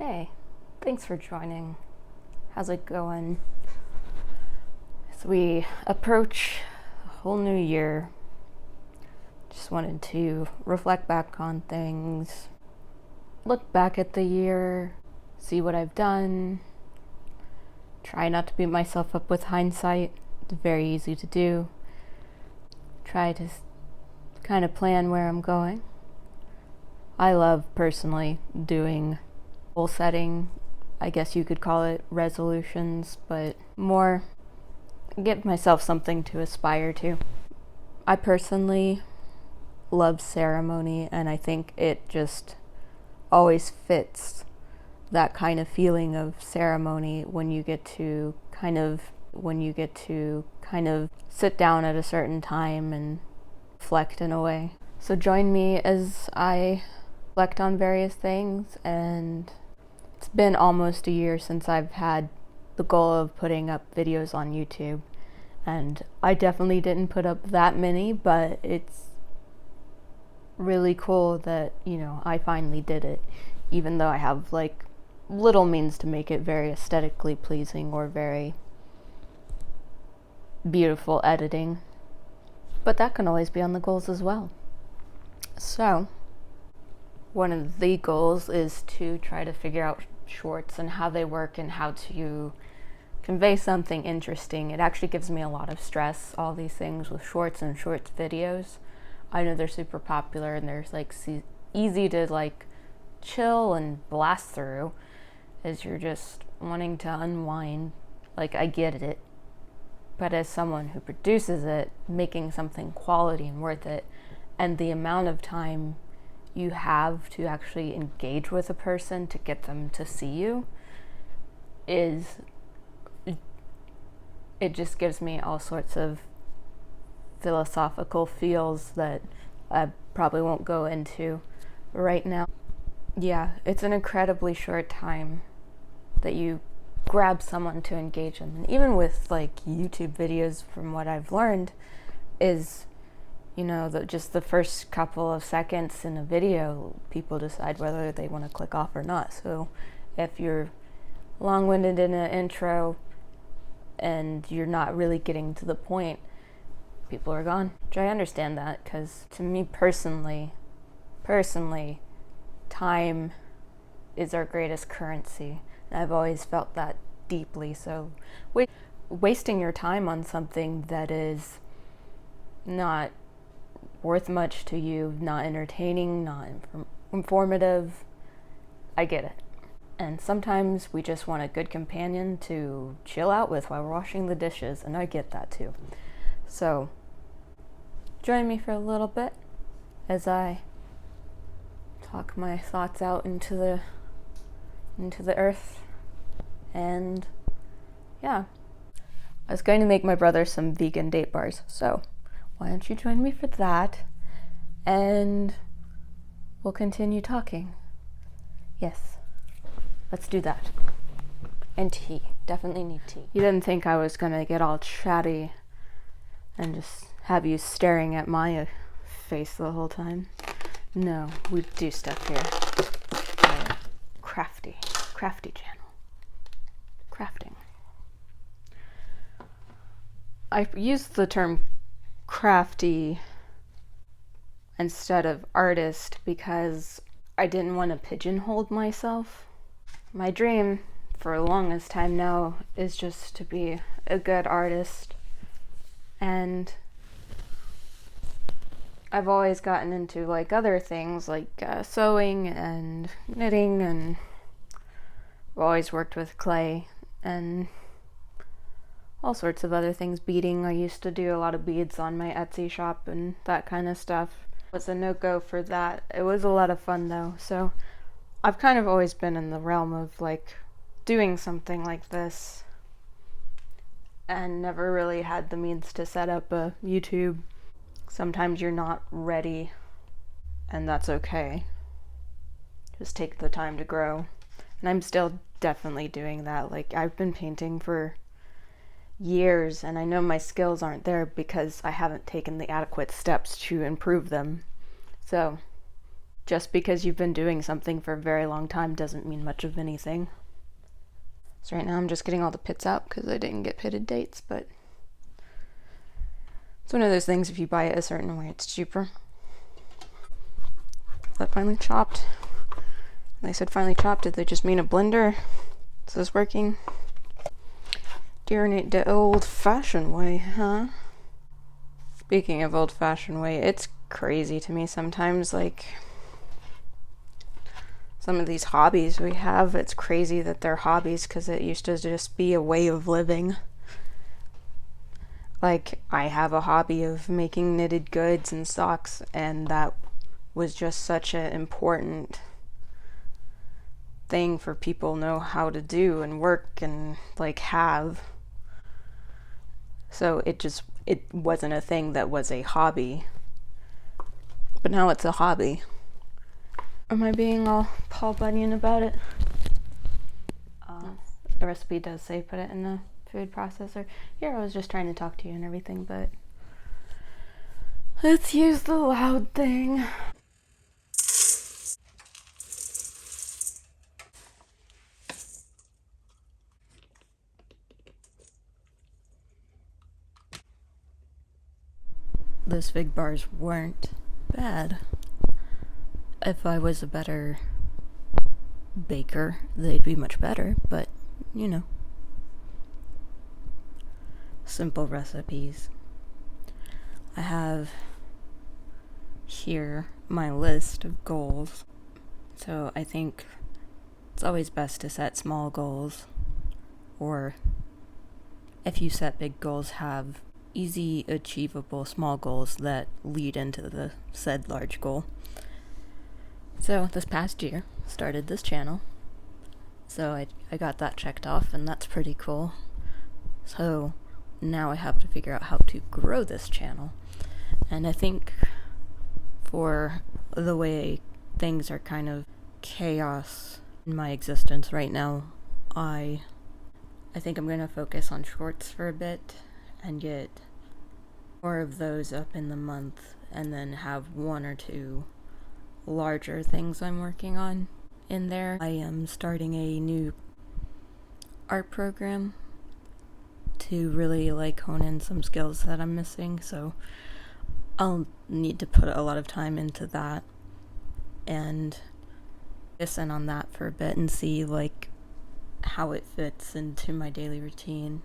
Hey, thanks for joining. How's it going? As we approach a whole new year, just wanted to reflect back on things, look back at the year, see what I've done, try not to beat myself up with hindsight. It's very easy to do. Try to kind of plan where I'm going. I love personally doing goal setting, I guess you could call it resolutions, but more give myself something to aspire to. I personally love ceremony, and I think it just always fits that kind of feeling of ceremony when you get to kind of sit down at a certain time and reflect in a way. So join me as I reflect on various things, and it's been almost a year since I've had the goal of putting up videos on YouTube, and I definitely didn't put up that many, but it's really cool that, I finally did it, even though I have little means to make it very aesthetically pleasing or very beautiful editing. But that can always be on the goals as well. So, one of the goals is to try to figure out shorts and how they work and how to convey something interesting. It actually gives me a lot of stress, all these things with shorts and shorts videos. I know they're super popular and they're easy to chill and blast through as you're just wanting to unwind. I get it. But as someone who produces it, making something quality and worth it, and the amount of time you have to actually engage with a person to get them to see you it just gives me all sorts of philosophical feels that I probably won't go into right now. Yeah, it's an incredibly short time that you grab someone to engage in. And even with YouTube videos, from what I've learned, is just the first couple of seconds in a video, people decide whether they want to click off or not. So if you're long-winded in an intro and you're not really getting to the point, people are gone. Which I understand that, because to me personally, time is our greatest currency. And I've always felt that deeply. So wasting your time on something that is not worth much to you, not entertaining, not informative, I get it. And sometimes we just want a good companion to chill out with while we're washing the dishes, and I get that too. So join me for a little bit as I talk my thoughts out into the earth. And yeah, I was going to make my brother some vegan date bars, so why don't you join me for that, and we'll continue talking. Yes, let's do that. And tea. Definitely need tea. You didn't think I was gonna get all chatty and just have you staring at my face the whole time. No, we do stuff here. Crafty channel. Crafting. I used the term crafty instead of artist because I didn't want to pigeonhole myself. My dream for the longest time now is just to be a good artist, and I've always gotten into other things sewing and knitting, and I've always worked with clay and all sorts of other things. Beading, I used to do a lot of beads on my Etsy shop and that kind of stuff. It was a no-go for that. It was a lot of fun though, so I've kind of always been in the realm of doing something like this, and never really had the means to set up a YouTube. Sometimes you're not ready, and that's okay. Just take the time to grow. And I'm still definitely doing that. I've been painting for years, and I know my skills aren't there because I haven't taken the adequate steps to improve them. So just because you've been doing something for a very long time doesn't mean much of anything. So right now I'm just getting all the pits out because I didn't get pitted dates, but it's one of those things, if you buy it a certain way, it's cheaper. That finally chopped. They said finally chopped. Did they just mean a blender? Is this working? Doing it the old-fashioned way, huh? Speaking of old-fashioned way, it's crazy to me sometimes, like, some of these hobbies we have, it's crazy that they're hobbies because it used to just be a way of living. Like, I have a hobby of making knitted goods and socks, and that was just such an important thing for people to know how to do and work and, like, have. So it wasn't a thing that was a hobby. But now it's a hobby. Am I being all Paul Bunyan about it? The recipe does say put it in the food processor. Here, I was just trying to talk to you and everything, but let's use the loud thing. Those fig bars weren't bad. If I was a better baker, they'd be much better, but, you know. Simple recipes. I have here my list of goals. So I think it's always best to set small goals, or if you set big goals, have easy, achievable small goals that lead into the said large goal. So this past year, started this channel. So I got that checked off, and that's pretty cool. So now I have to figure out how to grow this channel. And I think for the way things are kind of chaos in my existence right now, I think I'm going to focus on shorts for a bit and get more of those up in the month, and then have one or two larger things I'm working on in there. I am starting a new art program to really hone in some skills that I'm missing, so I'll need to put a lot of time into that and listen on that for a bit and see how it fits into my daily routine.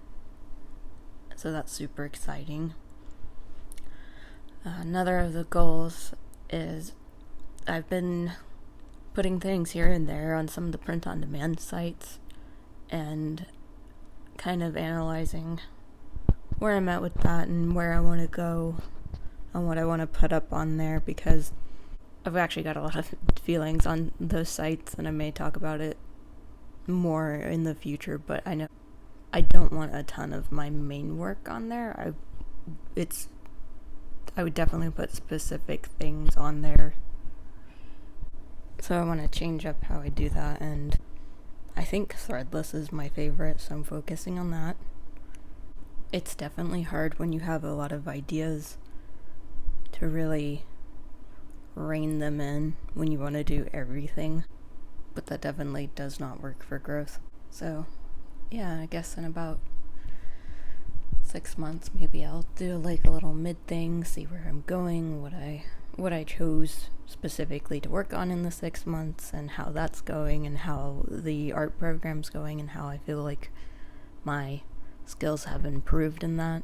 So that's super exciting. Another of the goals is I've been putting things here and there on some of the print-on-demand sites and kind of analyzing where I'm at with that and where I want to go and what I want to put up on there, because I've actually got a lot of feelings on those sites, and I may talk about it more in the future, but I know I don't want a ton of my main work on there. I would definitely put specific things on there. So I want to change up how I do that, and I think Threadless is my favorite, so I'm focusing on that. It's definitely hard when you have a lot of ideas to really rein them in when you want to do everything, but that definitely does not work for growth. So yeah, I guess in about 6 months maybe I'll do a little mid thing, see where I'm going, what I chose specifically to work on in the 6 months, and how that's going, and how the art program's going, and how I feel like my skills have improved in that.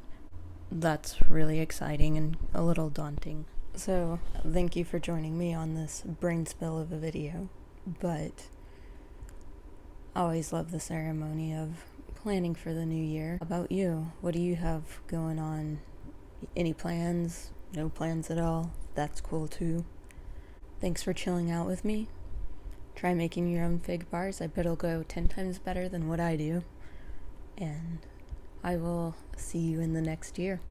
That's really exciting and a little daunting. So thank you for joining me on this brain spill of a video, but I always love the ceremony of planning for the new year. How about you? What do you have going on? Any plans? No plans at all? That's cool too. Thanks for chilling out with me. Try making your own fig bars. I bet it'll go 10 times better than what I do. And I will see you in the next year.